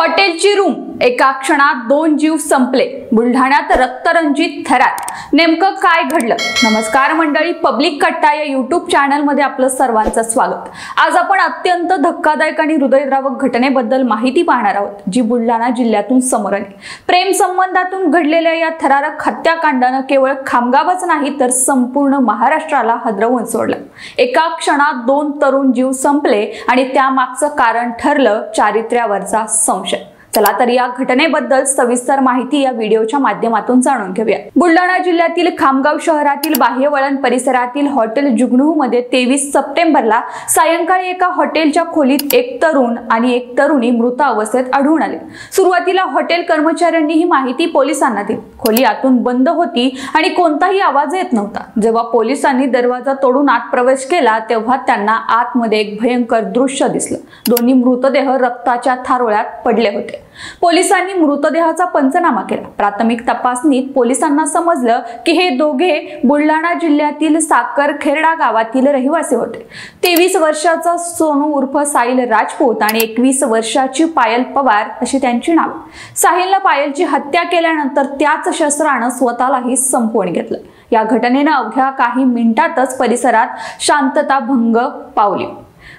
हॉटेलची रूम, एका क्षणात 2 जीव संपले. बुलढाण्यात रक्तरंजित थरार. नेमकं काय घडलं? नमस्कार मंडळी, पब्लिक कट्टा या YouTube चॅनल मध्ये आपलं सर्वांचं स्वागत. आज आपण अत्यंत धक्कादायक आणि हृदयद्रावक घटनेबद्दल माहिती पाहणार आहोत, जी बुलढाणा जिल्ह्यातून समोर आली. प्रेम संबंधातून घडलेल्या या थरारक हत्याकांडानं केवळ खामगावच नाही तर संपूर्ण महाराष्ट्राला हादरवून सोडलं. एका क्षणात 2 तरुण जीव संपले आणि त्यामागचं कारण ठरलं चारित्र्यावरचा संशय. चला तर या घटनेबद्दल सविस्तर माहिती या व्हिडिओच्या माध्यमातून जाणून घेऊया. बुलढाणा जिल्ह्यातील खामगाव शहरातील बाह्यवळण परिसरातील हॉटेल जुगनू मध्ये 23 सप्टेंबरला सायंकाळी एका हॉटेलच्या खोलीत एक तरुण आणि एक तरुणी मृत अवस्थेत आढळून आले. सुरुवातीला हॉटेल कर्मचाऱ्यांनी ही माहिती पोलिसांना दिली. खोली आतून बंद होती आणि कोणताही आवाज येत नव्हता. जेव्हा पोलिसांनी दरवाजा तोडून आत प्रवेश केला तेव्हा त्यांना आतमध्ये एक भयंकर दृश्य दिसलं. दोन्ही मृतदेह रक्ताच्या थारोळ्यात पडले होते. पोलिसांनी मृतदेहाचा पंचनामा केला. प्राथमिक तपासणीत पोलिसांना समजलं की हे दोघे बुलढाणा जिल्ह्यातील साखरखेर्डा गावातील रहिवासी होते. 23 वर्षाचा सोनू उर्फ साहिल राजपूत आणि 21 वर्षाची पायल पवार अशी त्यांची नावे. साहिलने पायलची हत्या केल्यानंतर त्याच शस्त्रानं स्वतःलाही संपवून घेतलं. या घटनेनं अवघ्या काही मिनिटातच परिसरात शांतता भंग पावली.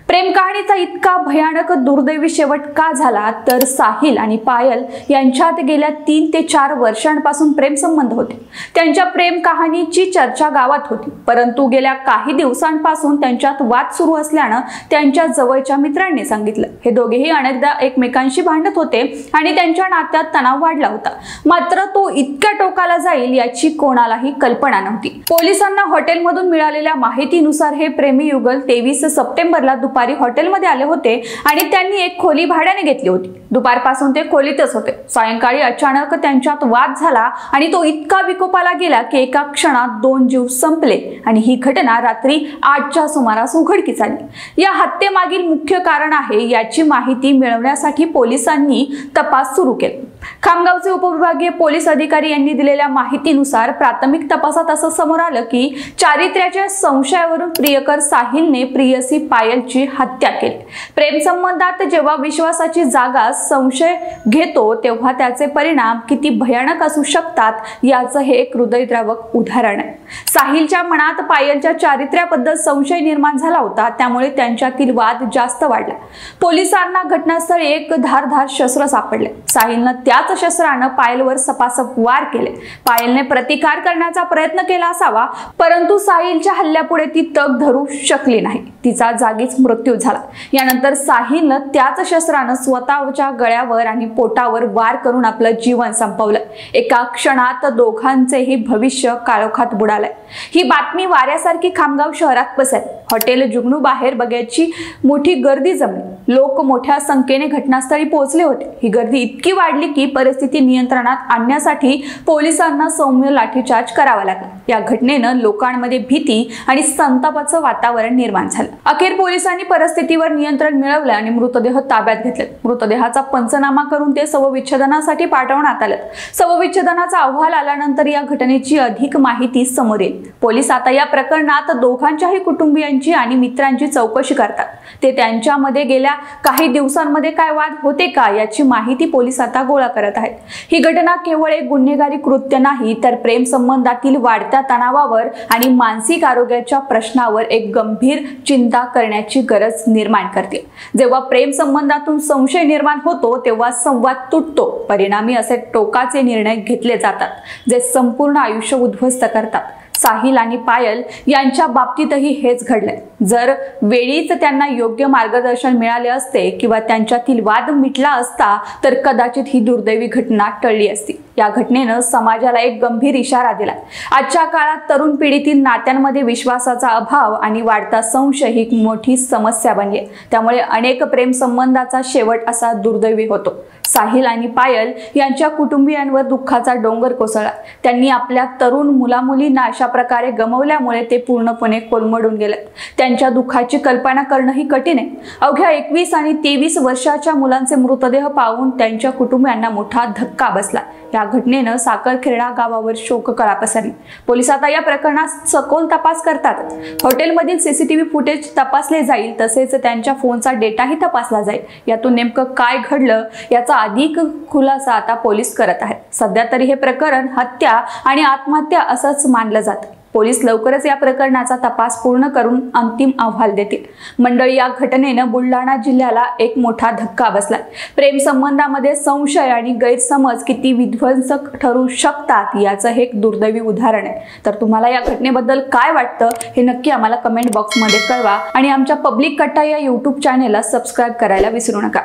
प्रेम कहाणीचा इतका भयानक दुर्दैवी शेवट का झाला तर साहिल आणि पायल यांच्यात गेल्या 3 ते 4 वर्षांपासून प्रेम संबंध होते. त्यांच्या प्रेम कहाणीची चर्चा गावात होती, परंतु गेल्या काही दिवसांपासून त्यांच्यात वाद सुरू असल्यानं त्यांच्या जवळच्या मित्रांनी सांगितलं. हे दोघेही अनेकदा एकमेकांशी भांडत होते आणि त्यांच्या नात्यात तणाव वाढला होता. मात्र तो इतक्या टोकाला जाईल याची कोणालाही कल्पना नव्हती. पोलिसांना हॉटेलमधून मिळालेल्या माहितीनुसार हे प्रेमी युगल 23 सप्टेंबरला दुपारी हॉटेलमध्ये आले होते आणि त्यांनी एक खोली भाड्याने घेतली होती. दुपारपासून ते खोलीतच होते. सायंकाळी अचानक त्यांच्यात वाद झाला आणि तो इतका विकोपाला गेला की एका क्षणात 2 जीव संपले आणि ही घटना रात्री 8च्या सुमारास उघडकीस आली. या हत्येमागील मुख्य कारण आहे याची माहिती मिळवण्यासाठी पोलिसांनी तपास सुरू केला. खामगावचे उपविभागीय पोलीस अधिकारी यांनी दिलेल्या माहितीनुसार प्राथमिक तपासात असं समोर आलं की चारित्र्याच्या संशयावरून प्रियकर साहिलने प्रियसी पायलची हत्या केली. प्रेम संबंधात जेव्हा विश्वासाची जागा संशय घेतो तेव्हा त्याचे परिणाम किती भयानक असू शकतात याचं हे एक हृदयद्रावक उदाहरण आहे. साहिलच्या मनात पायलच्या चारित्र्याबद्दल संशय निर्माण झाला होता, त्यामुळे त्यांच्यातील वाद जास्त वाढला. पोलिसांना घटनास्थळी एक धारदार शस्त्र सापडले. साहिलने त्याच शस्त्रानं पायलवर सपासप वार केले. पायलने प्रतिकार करण्याचा प्रयत्न केला असावा, परंतु साहिलच्या हल्ल्यापुढे ती तग धरू शकली नाही. तिचा जागीच मृत्यू झाला. यानंतर साहिलने त्याच शस्त्रानं स्वतःच्या गळ्यावर आणि पोटावर वार करून आपलं जीवन संपवलं. एका क्षणात दोघांचेही भविष्य काळोखात बुडालंय. ही बातमी वाऱ्यासारखी खामगाव शहरात पसरली. हॉटेल जुगनू बाहेर बघ्याची मोठी गर्दी जमली. लोक मोठ्या संख्येने घटनास्थळी पोहोचले होते. ही गर्दी इतकी वाढली की परिस्थिती नियंत्रणात आणण्यासाठी पोलिसांना सौम्य लाठीचार्ज करावा लागला. या घटनेनं लोकांमध्ये भीती आणि संतापाचं वातावरण निर्माण झालं. अखेर पोलिसांनी परिस्थितीवर नियंत्रण मिळवलं आणि मृतदेह ताब्यात घेतले. मृतदेहाचा पंचनामा करून ते शवविच्छेदनासाठी पाठवण्यात आले. शवविच्छेदनाचा अहवाल आल्यानंतर या घटनेची अधिक माहिती समोर येईल. पोलीस आता या प्रकरणात दोघांच्याही कुटुंबियांची आणि मित्रांची चौकशी करतात. ते त्यांच्यामध्ये गेल्या काही दिवसांमध्ये काय वाद होते का याची माहिती पोलीस आता गोळा करत आहेत. ही घटना केवळ एक गुन्हेगारी कृत्य नाही तर प्रेम संबंधातील वाढत्या तणावावर आणि मानसिक आरोग्याच्या प्रश्नावर एक गंभीर चिंता करण्याची गरज निर्माण करते. जेव्हा प्रेम संबंधातून संशय निर्माण होतो तेव्हा संवाद तुटतो. परिणामी असे टोकाचे निर्णय घेतले जातात जे संपूर्ण आयुष्य उद्ध्वस्त करतात. साहिल आणि पायल यांच्या बाबतीतही हेच घडले. जर वेळीच त्यांना योग्य मार्गदर्शन मिळाले असते किंवा त्यांच्यातील वाद मिटला असता तर कदाचित ही दुर्दैवी घटना टळली असती. या घटनेनं समाजाला एक गंभीर इशारा दिला. आजच्या काळात तरुण पिढीतील नात्यांमध्ये विश्वासाचा अभाव आणि वाढता संशय ही मोठी समस्या बनली. त्यामुळे अनेक प्रेम संबंधाचा शेवट असा दुर्दैवी होतो. साहिल आणि पायल यांच्या कुटुंबियांवर दुःखाचा डोंगर कोसळला. त्यांनी आपल्या तरुण मुलामुलींना अशा प्रकारे गमावल्यामुळे ते पूर्णपणे कोलमडून गेले। त्यांच्या दुःखाची कल्पना करणंही कठीण आहे। अवघ्या 21 आणि 23 वर्षाच्या मुलांचे मृतदेह पाहून त्यांच्या कुटुंबियांना मोठा धक्का बसला। या घटनेनं साखरखेर्डा गावावर शोककळा पसरली। पोलीस आता या प्रकरणात सखोल तपास करतात। हॉटेलमधील सीसीटीव्ही फुटेज तपासले जाईल, तसेच त्यांच्या फोनचा डेटाही तपासला जाईल। यातून नेमकं काय घडलं याचा अधिक खुलासा आता पोलीस करत आहेत। सध्या तरी हे प्रकरण हत्या आणि आत्महत्या असंच मानलं जातं। पोलीस लवकरच या प्रकरणाचा तपास पूर्ण करून अंतिम अहवाल देतील। मंडळी, या घटनेनं बुलढाणा जिल्ह्याला एक मोठा धक्का बसलाय। प्रेम संबंधामध्ये संशय आणि गैरसमज किती विध्वंसक ठरू शकतात याचं हे एक दुर्दैवी उदाहरण आहे। तर तुम्हाला या घटनेबद्दल काय वाटतं हे नक्की आम्हाला कमेंट बॉक्समध्ये कळवा आणि आमच्या पब्लिक कट्टा या YouTube चॅनेलला सबस्क्राईब करायला विसरू नका।